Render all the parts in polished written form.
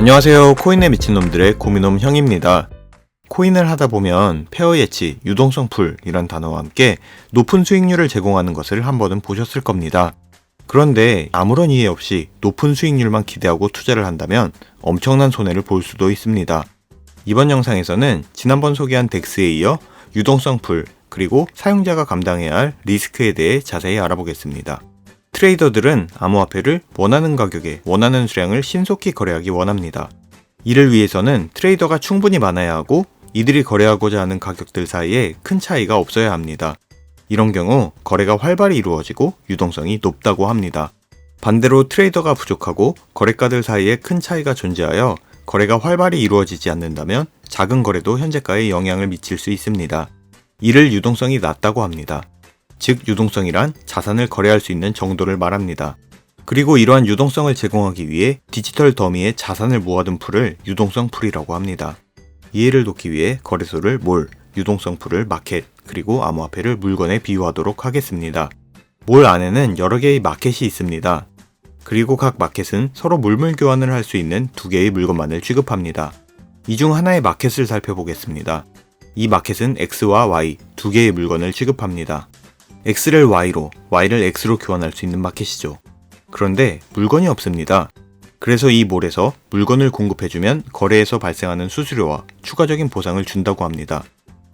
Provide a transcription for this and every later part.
안녕하세요. 코인에 미친놈들의 고민놈 형입니다. 코인을 하다 보면 페어 예치, 유동성 풀이란 단어와 함께 높은 수익률을 제공하는 것을 한 번은 보셨을 겁니다. 그런데 아무런 이해 없이 높은 수익률만 기대하고 투자를 한다면 엄청난 손해를 볼 수도 있습니다. 이번 영상에서는 지난번 소개한 덱스에 이어 유동성 풀, 그리고 사용자가 감당해야 할 리스크에 대해 자세히 알아보겠습니다. 트레이더들은 암호화폐를 원하는 가격에 원하는 수량을 신속히 거래하기 원합니다. 이를 위해서는 트레이더가 충분히 많아야 하고 이들이 거래하고자 하는 가격들 사이에 큰 차이가 없어야 합니다. 이런 경우 거래가 활발히 이루어지고 유동성이 높다고 합니다. 반대로 트레이더가 부족하고 거래가들 사이에 큰 차이가 존재하여 거래가 활발히 이루어지지 않는다면 작은 거래도 현재가에 영향을 미칠 수 있습니다. 이를 유동성이 낮다고 합니다. 즉 유동성이란 자산을 거래할 수 있는 정도를 말합니다. 그리고 이러한 유동성을 제공하기 위해 디지털 더미에 자산을 모아둔 풀을 유동성 풀이라고 합니다. 이해를 돕기 위해 거래소를 몰, 유동성 풀을 마켓, 그리고 암호화폐를 물건에 비유하도록 하겠습니다. 몰 안에는 여러 개의 마켓이 있습니다. 그리고 각 마켓은 서로 물물 교환을 할 수 있는 두 개의 물건만을 취급합니다. 이 중 하나의 마켓을 살펴보겠습니다. 이 마켓은 X와 Y 두 개의 물건을 취급합니다. X를 Y로, Y를 X로 교환할 수 있는 마켓이죠. 그런데 물건이 없습니다. 그래서 이 몰에서 물건을 공급해주면 거래에서 발생하는 수수료와 추가적인 보상을 준다고 합니다.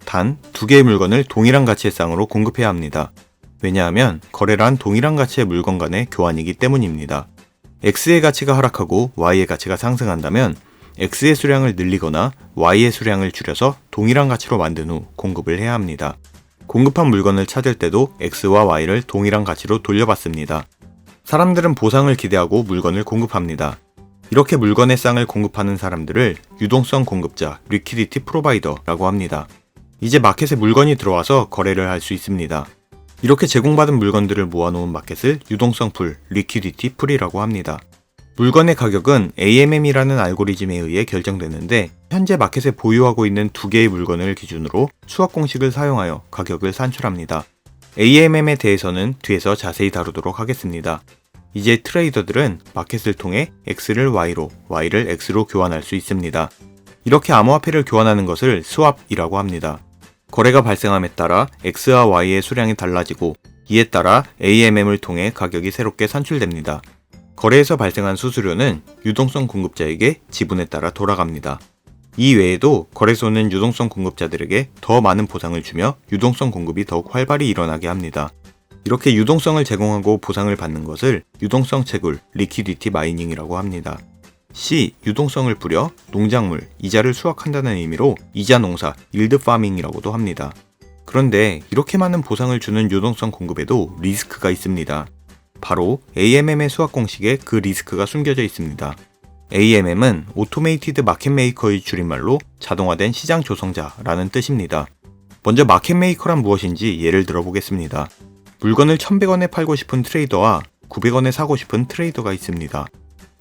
단, 두 개의 물건을 동일한 가치의 쌍으로 공급해야 합니다. 왜냐하면 거래란 동일한 가치의 물건 간의 교환이기 때문입니다. X의 가치가 하락하고 Y의 가치가 상승한다면 X의 수량을 늘리거나 Y의 수량을 줄여서 동일한 가치로 만든 후 공급을 해야 합니다. 공급한 물건을 찾을 때도 X와 Y를 동일한 가치로 돌려받습니다. 사람들은 보상을 기대하고 물건을 공급합니다. 이렇게 물건의 쌍을 공급하는 사람들을 유동성 공급자, 리퀴디티 프로바이더라고 합니다. 이제 마켓에 물건이 들어와서 거래를 할 수 있습니다. 이렇게 제공받은 물건들을 모아놓은 마켓을 유동성 풀, 리퀴디티 풀이라고 합니다. 물건의 가격은 AMM이라는 알고리즘에 의해 결정되는데 현재 마켓에 보유하고 있는 두 개의 물건을 기준으로 수학 공식을 사용하여 가격을 산출합니다. AMM에 대해서는 뒤에서 자세히 다루도록 하겠습니다. 이제 트레이더들은 마켓을 통해 X를 Y로, Y를 X로 교환할 수 있습니다. 이렇게 암호화폐를 교환하는 것을 스왑이라고 합니다. 거래가 발생함에 따라 X와 Y의 수량이 달라지고 이에 따라 AMM을 통해 가격이 새롭게 산출됩니다. 거래에서 발생한 수수료는 유동성 공급자에게 지분에 따라 돌아갑니다. 이 외에도 거래소는 유동성 공급자들에게 더 많은 보상을 주며 유동성 공급이 더욱 활발히 일어나게 합니다. 이렇게 유동성을 제공하고 보상을 받는 것을 유동성 채굴, 리퀴디티 마이닝이라고 합니다. C. 유동성을 부려 농작물, 이자를 수확한다는 의미로 이자 농사, 일드 파밍이라고도 합니다. 그런데 이렇게 많은 보상을 주는 유동성 공급에도 리스크가 있습니다. 바로 AMM의 수학 공식에 그 리스크가 숨겨져 있습니다. AMM은 오토메이티드 마켓 메이커의 줄임말로 자동화된 시장 조성자라는 뜻입니다. 먼저 마켓 메이커란 무엇인지 예를 들어보겠습니다. 물건을 1100원에 팔고 싶은 트레이더와 900원에 사고 싶은 트레이더가 있습니다.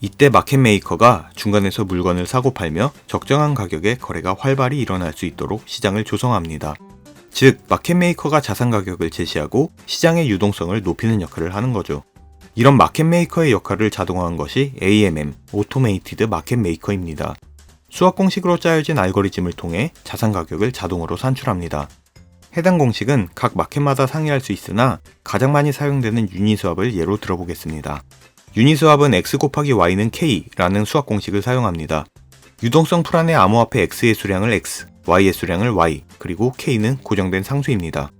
이때 마켓 메이커가 중간에서 물건을 사고 팔며 적정한 가격에 거래가 활발히 일어날 수 있도록 시장을 조성합니다. 즉, 마켓 메이커가 자산 가격을 제시하고 시장의 유동성을 높이는 역할을 하는 거죠. 이런 마켓 메이커의 역할을 자동화한 것이 AMM, 오토메이티드 마켓 메이커입니다. 수학 공식으로 짜여진 알고리즘을 통해 자산 가격을 자동으로 산출합니다. 해당 공식은 각 마켓마다 상이할 수 있으나 가장 많이 사용되는 유니스왑을 예로 들어보겠습니다. 유니스왑은 X 곱하기 Y는 K라는 수학 공식을 사용합니다. 유동성 풀 안의 암호화폐 X의 수량을 X, Y의 수량을 Y, 그리고 K는 고정된 상수입니다.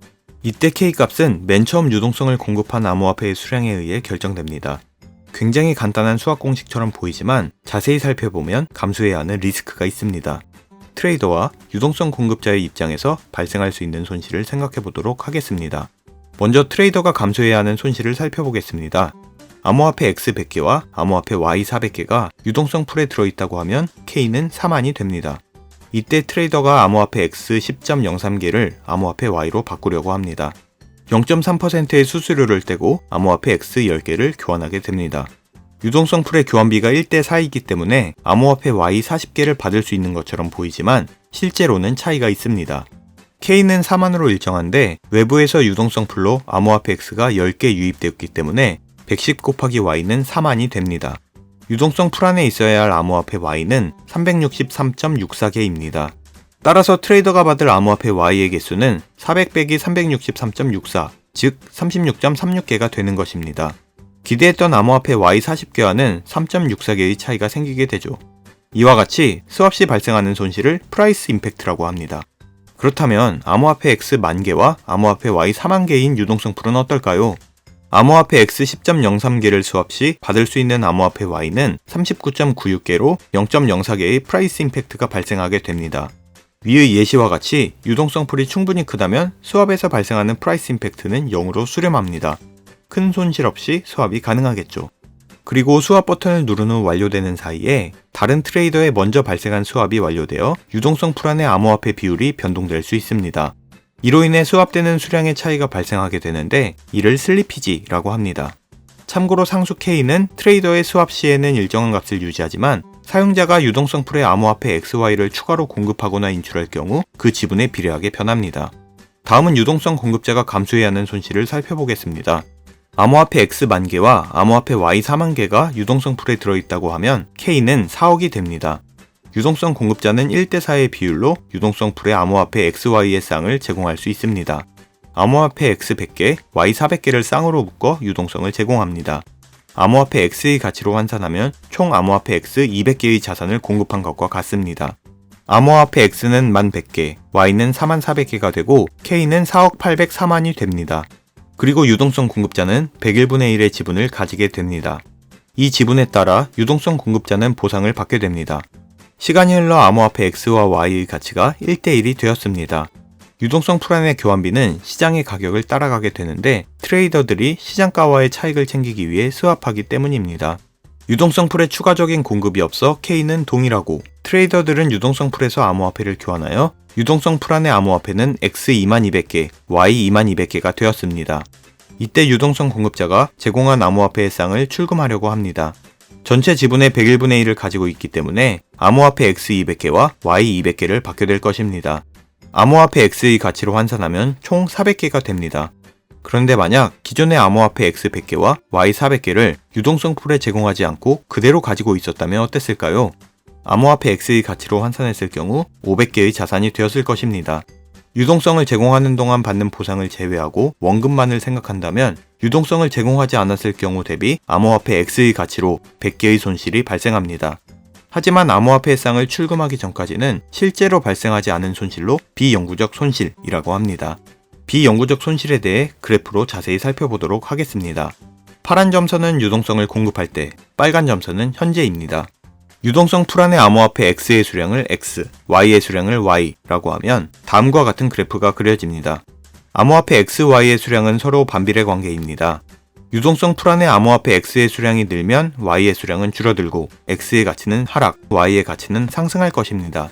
이때 K값은 맨 처음 유동성을 공급한 암호화폐의 수량에 의해 결정됩니다. 굉장히 간단한 수학 공식처럼 보이지만 자세히 살펴보면 감수해야 하는 리스크가 있습니다. 트레이더와 유동성 공급자의 입장에서 발생할 수 있는 손실을 생각해 보도록 하겠습니다. 먼저 트레이더가 감수해야 하는 손실을 살펴보겠습니다. 암호화폐 X 100개와 암호화폐 Y 400개가 유동성 풀에 들어있다고 하면 K는 4만이 됩니다. 이때 트레이더가 암호화폐 X 10.03개를 암호화폐 Y로 바꾸려고 합니다. 0.3%의 수수료를 떼고 암호화폐 X 10개를 교환하게 됩니다. 유동성 풀의 교환비가 1대4이기 때문에 암호화폐 Y 40개를 받을 수 있는 것처럼 보이지만 실제로는 차이가 있습니다. K는 4만으로 일정한데 외부에서 유동성 풀로 암호화폐 X가 10개 유입되었기 때문에 110 곱하기 Y는 4만이 됩니다. 유동성 풀 안에 있어야 할 암호화폐 Y는 363.64개입니다. 따라서 트레이더가 받을 암호화폐 Y의 개수는 400 빼기 363.64, 즉 36.36개가 되는 것입니다. 기대했던 암호화폐 Y 40개와는 3.64개의 차이가 생기게 되죠. 이와 같이 스왑 시 발생하는 손실을 프라이스 임팩트라고 합니다. 그렇다면 암호화폐 X 10,000개와 암호화폐 Y 40,000개인 유동성 풀은 어떨까요? 암호화폐 X 10.03개를 스왑 시 받을 수 있는 암호화폐 Y는 39.96개로 0.04개의 프라이스 임팩트가 발생하게 됩니다. 위의 예시와 같이 유동성 풀이 충분히 크다면 스왑에서 발생하는 프라이스 임팩트는 0으로 수렴합니다. 큰 손실 없이 스왑이 가능하겠죠. 그리고 스왑 버튼을 누른 후 완료되는 사이에 다른 트레이더에 먼저 발생한 스왑이 완료되어 유동성 풀 안의 암호화폐 비율이 변동될 수 있습니다. 이로 인해 스왑되는 수량의 차이가 발생하게 되는데 이를 슬리피지라고 합니다. 참고로 상수 K는 트레이더의 스왑 시에는 일정한 값을 유지하지만 사용자가 유동성 풀의 암호화폐 XY를 추가로 공급하거나 인출할 경우 그 지분에 비례하게 변합니다. 다음은 유동성 공급자가 감수해야 하는 손실을 살펴보겠습니다. 암호화폐 X 10,000개와 암호화폐 Y 40,000개가 유동성 풀에 들어있다고 하면 K는 4억이 됩니다. 유동성 공급자는 1대4의 비율로 유동성 풀의 암호화폐 XY의 쌍을 제공할 수 있습니다. 암호화폐 X 100개, Y 400개를 쌍으로 묶어 유동성을 제공합니다. 암호화폐 X의 가치로 환산하면 총 암호화폐 X 200개의 자산을 공급한 것과 같습니다. 암호화폐 X는 11,100개, Y는 44,000개가 되고 K는 4억 804만이 됩니다. 그리고 유동성 공급자는 101분의 1의 지분을 가지게 됩니다. 이 지분에 따라 유동성 공급자는 보상을 받게 됩니다. 시간이 흘러 암호화폐 X와 Y의 가치가 1대1이 되었습니다. 유동성 풀 안의 교환비는 시장의 가격을 따라가게 되는데 트레이더들이 시장가와의 차익을 챙기기 위해 스왑하기 때문입니다. 유동성 풀에 추가적인 공급이 없어 K는 동일하고 트레이더들은 유동성 풀에서 암호화폐를 교환하여 유동성 풀 안의 암호화폐는 X 22,000개, Y 22,000개가 되었습니다. 이때 유동성 공급자가 제공한 암호화폐의 쌍을 출금하려고 합니다. 전체 지분의 101분의 1을 가지고 있기 때문에 암호화폐 X 200개와 Y 200개를 받게 될 것입니다. 암호화폐 X의 가치로 환산하면 총 400개가 됩니다. 그런데 만약 기존의 암호화폐 X 100개와 Y 400개를 유동성 풀에 제공하지 않고 그대로 가지고 있었다면 어땠을까요? 암호화폐 X의 가치로 환산했을 경우 500개의 자산이 되었을 것입니다. 유동성을 제공하는 동안 받는 보상을 제외하고 원금만을 생각한다면 유동성을 제공하지 않았을 경우 대비 암호화폐 X의 가치로 100개의 손실이 발생합니다. 하지만 암호화폐의 쌍을 출금하기 전까지는 실제로 발생하지 않은 손실로 비영구적 손실이라고 합니다. 비영구적 손실에 대해 그래프로 자세히 살펴보도록 하겠습니다. 파란 점선은 유동성을 공급할 때, 빨간 점선은 현재입니다. 유동성 풀 안의 암호화폐 X의 수량을 X, Y의 수량을 Y라고 하면 다음과 같은 그래프가 그려집니다. 암호화폐 X, Y의 수량은 서로 반비례 관계입니다. 유동성 풀 안의 암호화폐 X의 수량이 늘면 Y의 수량은 줄어들고 X의 가치는 하락, Y의 가치는 상승할 것입니다.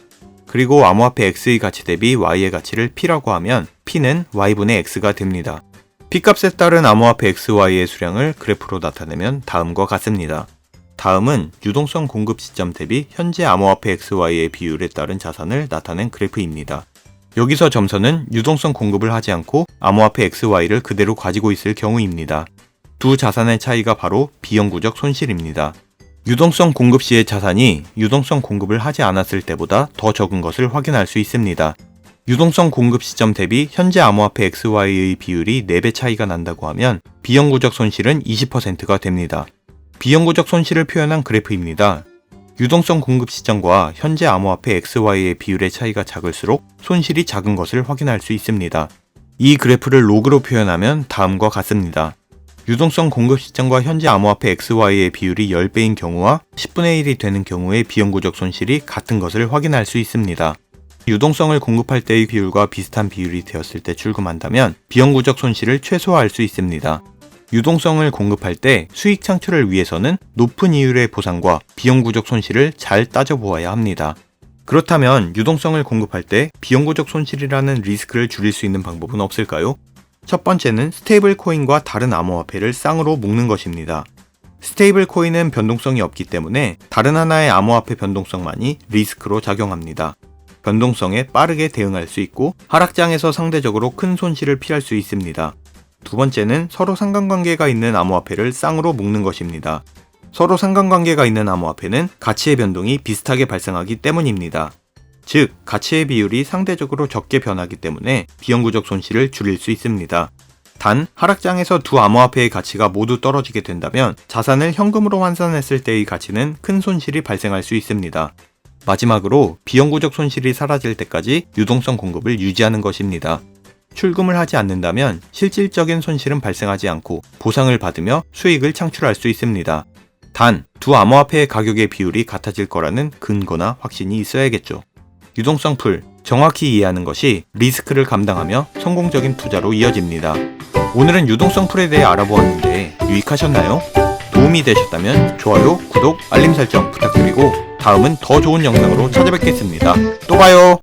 그리고 암호화폐 X의 가치 대비 Y의 가치를 P라고 하면 P는 Y분의 X가 됩니다. P값에 따른 암호화폐 X, Y의 수량을 그래프로 나타내면 다음과 같습니다. 다음은 유동성 공급 시점 대비 현재 암호화폐 X, Y의 비율에 따른 자산을 나타낸 그래프입니다. 여기서 점선은 유동성 공급을 하지 않고 암호화폐 X, Y를 그대로 가지고 있을 경우입니다. 두 자산의 차이가 바로 비영구적 손실입니다. 유동성 공급 시의 자산이 유동성 공급을 하지 않았을 때보다 더 적은 것을 확인할 수 있습니다. 유동성 공급 시점 대비 현재 암호화폐 X, Y의 비율이 4배 차이가 난다고 하면 비영구적 손실은 20%가 됩니다. 비영구적 손실을 표현한 그래프입니다. 유동성 공급 시점과 현재 암호화폐 X, Y의 비율의 차이가 작을수록 손실이 작은 것을 확인할 수 있습니다. 이 그래프를 로그로 표현하면 다음과 같습니다. 유동성 공급 시점과 현재 암호화폐 X, Y의 비율이 10배인 경우와 10분의 1이 되는 경우의 비영구적 손실이 같은 것을 확인할 수 있습니다. 유동성을 공급할 때의 비율과 비슷한 비율이 되었을 때 출금한다면 비영구적 손실을 최소화할 수 있습니다. 유동성을 공급할 때 수익 창출을 위해서는 높은 이율의 보상과 비영구적 손실을 잘 따져보아야 합니다. 그렇다면 유동성을 공급할 때 비영구적 손실이라는 리스크를 줄일 수 있는 방법은 없을까요? 첫 번째는 스테이블 코인과 다른 암호화폐를 쌍으로 묶는 것입니다. 스테이블 코인은 변동성이 없기 때문에 다른 하나의 암호화폐 변동성만이 리스크로 작용합니다. 변동성에 빠르게 대응할 수 있고 하락장에서 상대적으로 큰 손실을 피할 수 있습니다. 두 번째는 서로 상관관계가 있는 암호화폐를 쌍으로 묶는 것입니다. 서로 상관관계가 있는 암호화폐는 가치의 변동이 비슷하게 발생하기 때문입니다. 즉, 가치의 비율이 상대적으로 적게 변하기 때문에 비영구적 손실을 줄일 수 있습니다. 단, 하락장에서 두 암호화폐의 가치가 모두 떨어지게 된다면 자산을 현금으로 환산했을 때의 가치는 큰 손실이 발생할 수 있습니다. 마지막으로 비영구적 손실이 사라질 때까지 유동성 공급을 유지하는 것입니다. 출금을 하지 않는다면 실질적인 손실은 발생하지 않고 보상을 받으며 수익을 창출할 수 있습니다. 단, 두 암호화폐의 가격의 비율이 같아질 거라는 근거나 확신이 있어야겠죠. 유동성 풀, 정확히 이해하는 것이 리스크를 감당하며 성공적인 투자로 이어집니다. 오늘은 유동성 풀에 대해 알아보았는데 유익하셨나요? 도움이 되셨다면 좋아요, 구독, 알림 설정 부탁드리고 다음은 더 좋은 영상으로 찾아뵙겠습니다. 또 봐요!